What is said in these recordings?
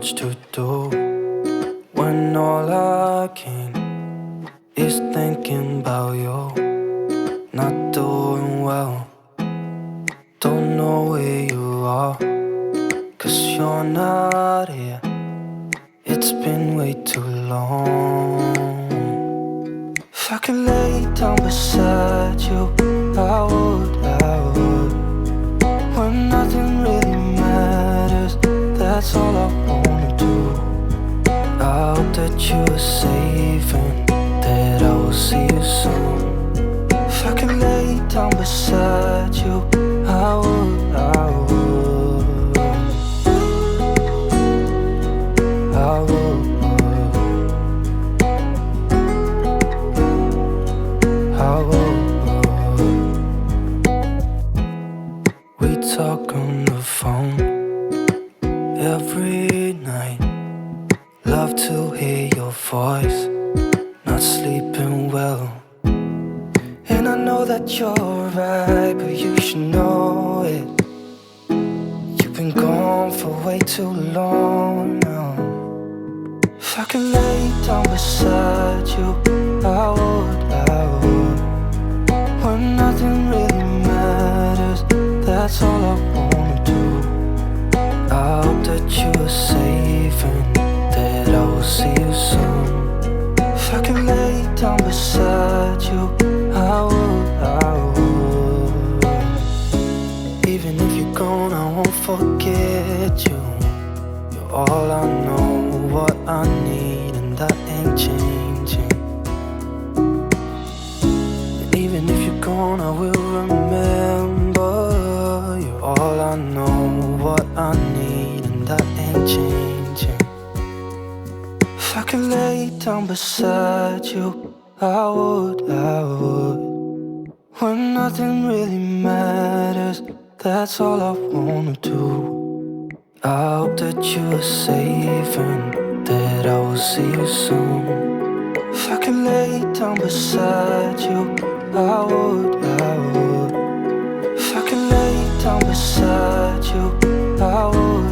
much to do when all I can is thinking about you. Not doing well, don't know where you are, 'cause you're not here. It's been way too long. If I could lay down beside you, I would, when nothing really matters, that's all I wanna do. I hope that you are safe and that I will see you soon. If I could lay down beside you, I would, I would, I would, I would. We talk on the phone every night. Love to hear your voice, not sleeping well. And I know that you're right, but you should know it. You've been gone for way too long now. If I could lay down beside you, I would, when nothing really matters, that's all I wanna do. I hope that you are safe and that I will see you soon. If I could lay down beside you, I would, I would. Even if you're gone, I won't forget you. You're all I know, what I need, and that ain't changing. And even if you're gone, I will remember. You're all I know, what I need, and that ain't changing. If I could lay down beside you, I would, when nothing really matters, that's all I wanna do. I hope that you are safe and that I will see you soon. If I could lay down beside you, I would, if I could lay down beside you, I would,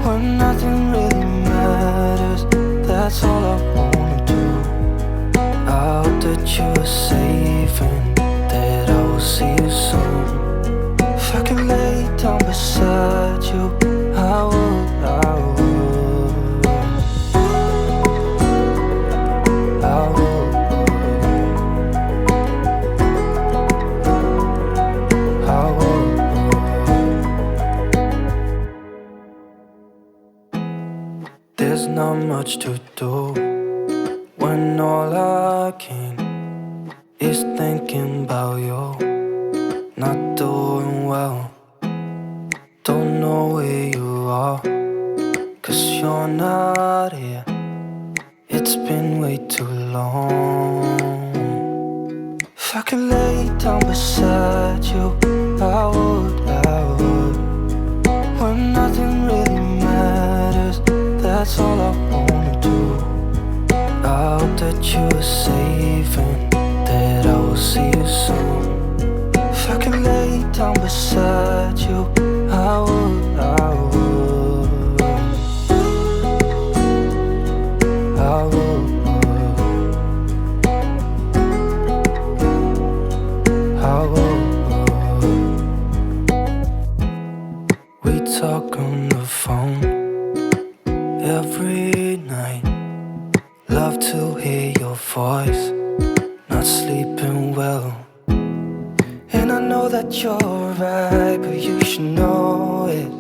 when nothing really matters, that's all I wanna do. I hope that you are safe and that I will see you soon. If I could lay down beside you, I would, I would, I would, I would. There's not much to do when all I can is thinking about you. Not doing well, don't know where you are, 'cause you're not here. It's been way too long. If I could lay down beside you, I would, when nothing really matters, that's all I wanna do. I hope that you are safe and that I will see you soon. If I could lay down beside you, I would, I would, I would, I would. We talk on the phone every night. Love to hear your voice, not sleeping well. And I know that you're right, but you should know it.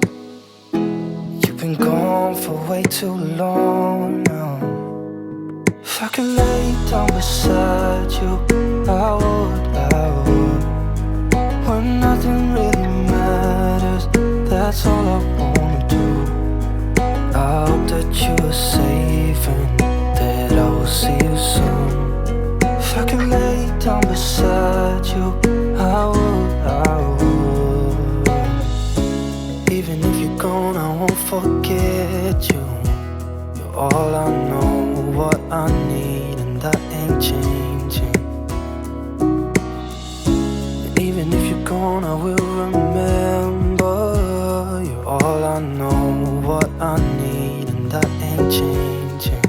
You've been gone for way too long now. If I could lay down beside you, I would, when nothing really matters, that's all I wanna do. I hope that you are safe and that I will see you soon. If I could lay down beside you, I would, I would. Even if you're gone, I won't forget you. You're all I know, what I need, and that ain't changing. And even if you're gone, I will remember. You're all I know, what I need, and that ain't changing.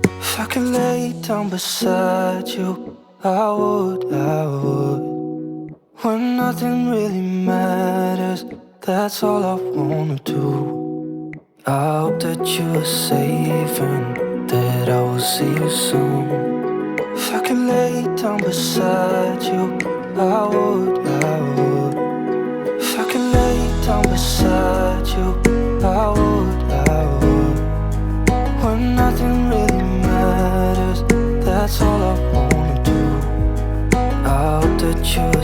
If I could lay down beside you, I would, I would. When nothing really matters, that's all I wanna do. I hope that you are safe and that I will see you soon. If I could lay down beside you, I would, I would. If I could lay down beside you, I would, I would. When nothing really matters, that's all I wanna do. I hope that you